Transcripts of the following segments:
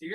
So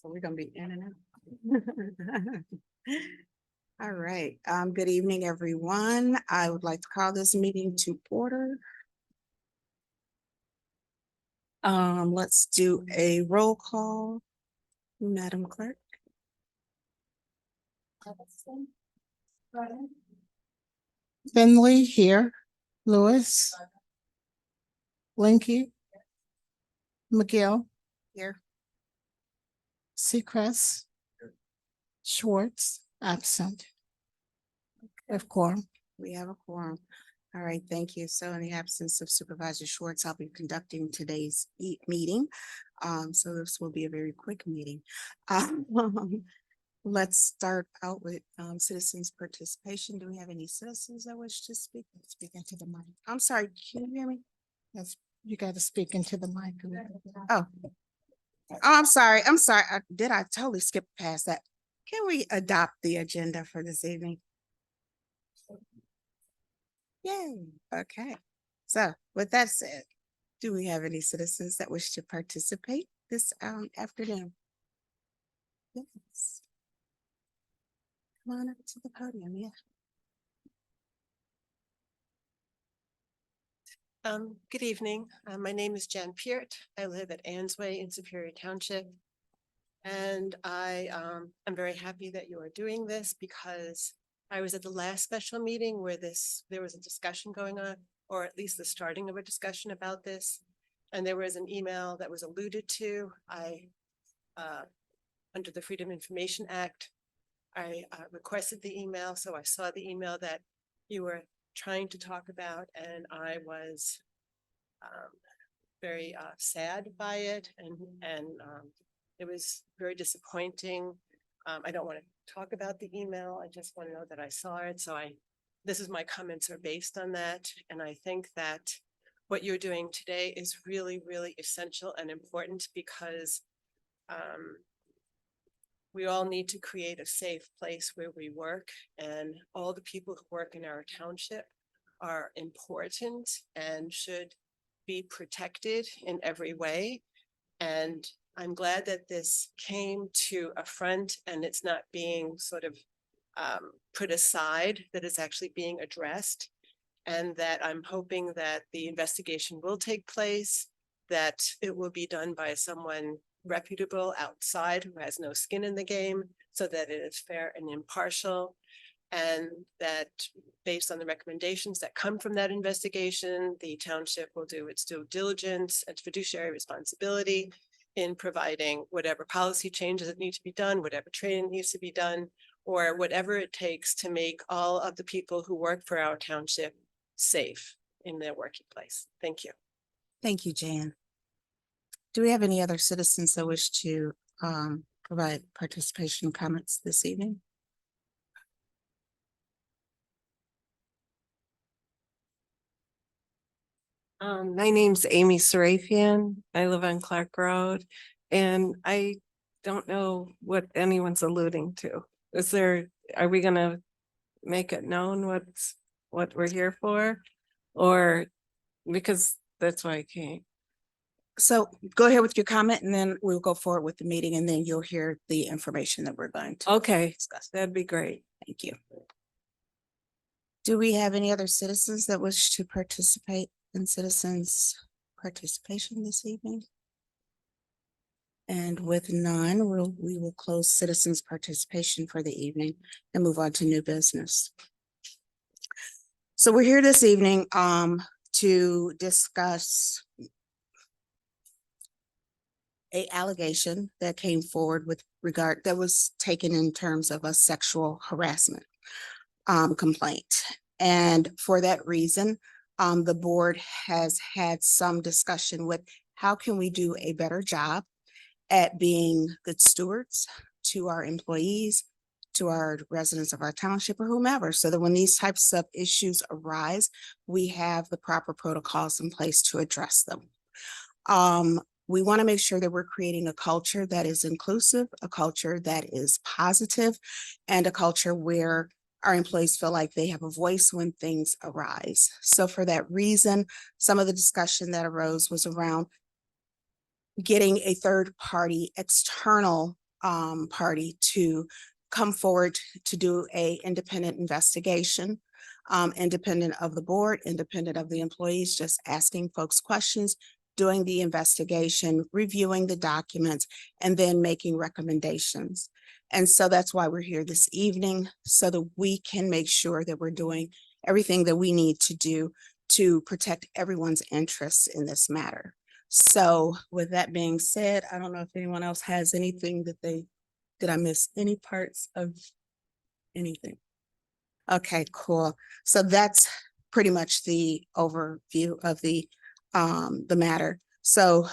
we're gonna be in and out. All right, good evening, everyone. I would like to call this meeting to order. Let's do a roll call. Madam Clerk. Finley here, Lewis, Blinky, McGill, Here. Seacrest, Schwartz, absent. Of quorum. We have a quorum. All right, thank you. So in the absence of Supervisor Schwartz, I'll be conducting today's meeting. So this will be a very quick meeting. Let's start out with citizens' participation. Do we have any citizens that wish to speak? Speak into the mic. I'm sorry, can you hear me? Yes, you got to speak into the mic. Oh. Oh, I'm sorry. I'm sorry. Did I totally skip past that? Can we adopt the agenda for this evening? Yay. Okay. So with that said, do we have any citizens that wish to participate this afternoon? Yes. Come on up to the podium. Yeah. Good evening. My name is Jan Peart. I live at Answay in Superior Township. And I am very happy that you are doing this because I was at the last special meeting where there was a discussion going on, or at least the starting of a discussion about this. And there was an email that was alluded to. Under the Freedom of Information Act, I requested the email, so I saw the email that you were trying to talk about, and I was very sad by it, and it was very disappointing. I don't want to talk about the email. I just want to know that I saw it. So this is my comments are based on that, and I think that what you're doing today is really, really essential and important because we all need to create a safe place where we work, and all the people who work in our township are important and should be protected in every way. And I'm glad that this came to a front and it's not being sort of put aside, that it's actually being addressed. And that I'm hoping that the investigation will take place, that it will be done by someone reputable outside who has no skin in the game, so that it is fair and impartial. And that based on the recommendations that come from that investigation, the township will do its due diligence and fiduciary responsibility in providing whatever policy changes that need to be done, whatever training needs to be done, or whatever it takes to make all of the people who work for our township safe in their working place. Thank you. Thank you, Jan. Do we have any other citizens that wish to provide participation comments this evening? My name's Amy Sarafian. I live on Clark Road, and I don't know what anyone's alluding to. Are we gonna make it known what we're here for? Or because that's why I came. So go ahead with your comment and then we'll go forward with the meeting and then you'll hear the information that we're going to Okay, discuss. that'd be great. Thank you. Do we have any other citizens that wish to participate in citizens' participation this evening? And with none, we will close citizens' participation for the evening and move on to new business. So we're here this evening to discuss a allegation that came forward with regard that was taken in terms of a sexual harassment complaint. And for that reason, the board has had some discussion with how can we do a better job at being good stewards to our employees, to our residents of our township or whomever, so that when these types of issues arise, we have the proper protocols in place to address them. We want to make sure that we're creating a culture that is inclusive, a culture that is positive, and a culture where our employees feel like they have a voice when things arise. So for that reason, some of the discussion that arose was around getting a third party, external party to come forward to do a independent investigation, independent of the board, independent of the employees, just asking folks questions, doing the investigation, reviewing the documents, and then making recommendations. And so that's why we're here this evening, so that we can make sure that we're doing everything that we need to do to protect everyone's interests in this matter. So with that being said, I don't know if anyone else has anything that did I miss any parts of anything? Okay, cool. So that's pretty much the overview of the matter. So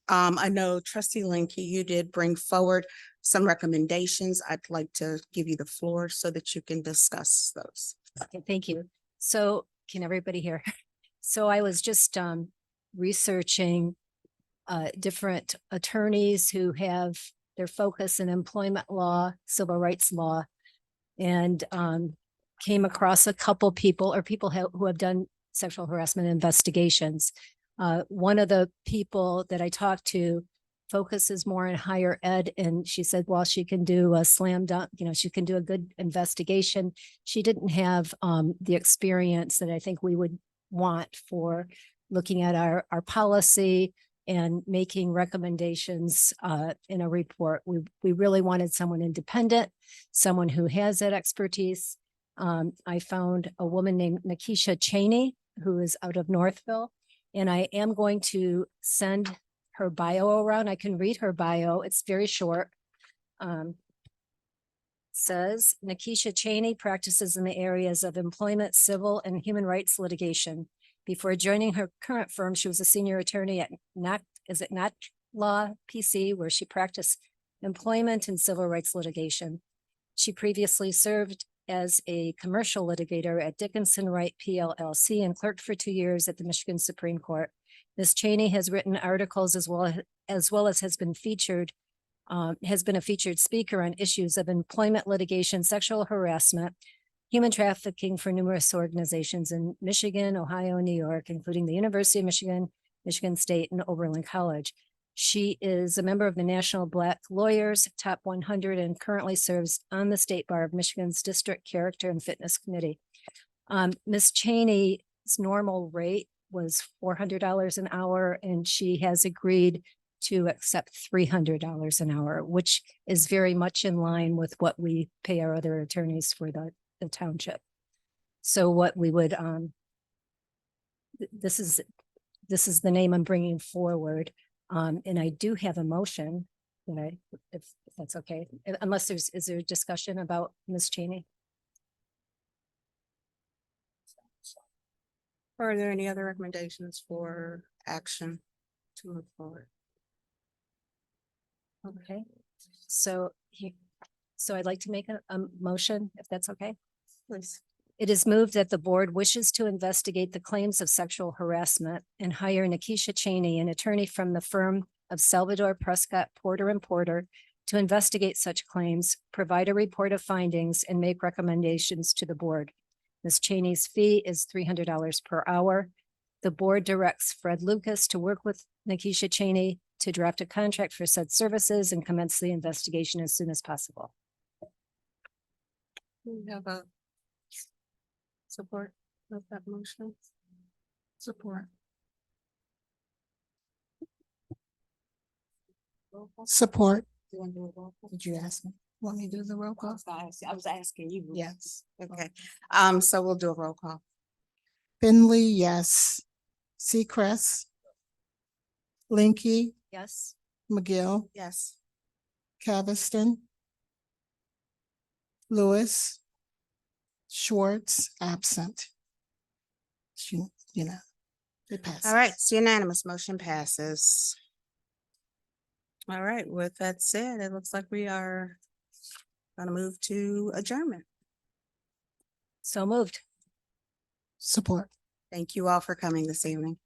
I know Trustee Linke, you did bring forward some recommendations. I'd like to give you the floor so that you can discuss those. Okay, thank you. So can everybody hear? So I was just researching different attorneys who have their focus in employment law, civil rights law, and came across a couple people or people who have done sexual harassment investigations. One of the people that I talked to focuses more on higher ed, and she said, while she can do a slam dunk, she can do a good investigation, she didn't have the experience that I think we would want for looking at our policy and making recommendations in a report. We really wanted someone independent, someone who has that expertise. I found a woman named Nikisha Cheney, who is out of Northville, and I am going to send her bio around. I can read her bio. It's very short. Says Nikisha Cheney practices in the areas of employment, civil, and human rights litigation. Before joining her current firm, she was a senior attorney at NAC Law PC, where she practiced employment and civil rights litigation. She previously served as a commercial litigator at Dickinson Wright PLLC and clerked for 2 years at the Michigan Supreme Court. Ms. Cheney has written articles as well as has been a featured speaker on issues of employment litigation, sexual harassment, human trafficking for numerous organizations in Michigan, Ohio, and New York, including the University of Michigan, Michigan State, and Oberlin College. She is a member of the National Black Lawyers Top 100 and currently serves on the State Bar of Michigan's District Character and Fitness Committee. Ms. Cheney's normal rate was $400 an hour, and she has agreed to accept $300 an hour, which is very much in line with what we pay our other attorneys for the township. So what we would, this is the name I'm bringing forward. And I do have a motion that if that's okay, unless is there a discussion about Ms. Cheney? Are there any other recommendations for action to move forward? Okay, so I'd like to make a motion, if that's okay. Please. It is moved that the board wishes to investigate the claims of sexual harassment and hire Nikisha Cheney, an attorney from the firm of Salvador Prescott Porter and Porter, to investigate such claims, provide a report of findings, and make recommendations to the board. Ms. Cheney's fee is $300 per hour. The board directs Fred Lucas to work with Nikisha Cheney to draft a contract for said services and commence the investigation as soon as possible. We have a support of that motion. Support. Support. You want to do a roll call? Did you ask me? Want me to do the roll call? I was asking you. Yes. Okay, so we'll do a roll call. Finley, yes. Seacrest. Linky, Yes. McGill, Yes. Caviston. Lewis. Schwartz, absent. You know, it passes. All right, it's unanimous. Motion passes. All right, with that said, it looks like we are gonna move to adjournment. So moved. Support. Thank you all for coming this evening.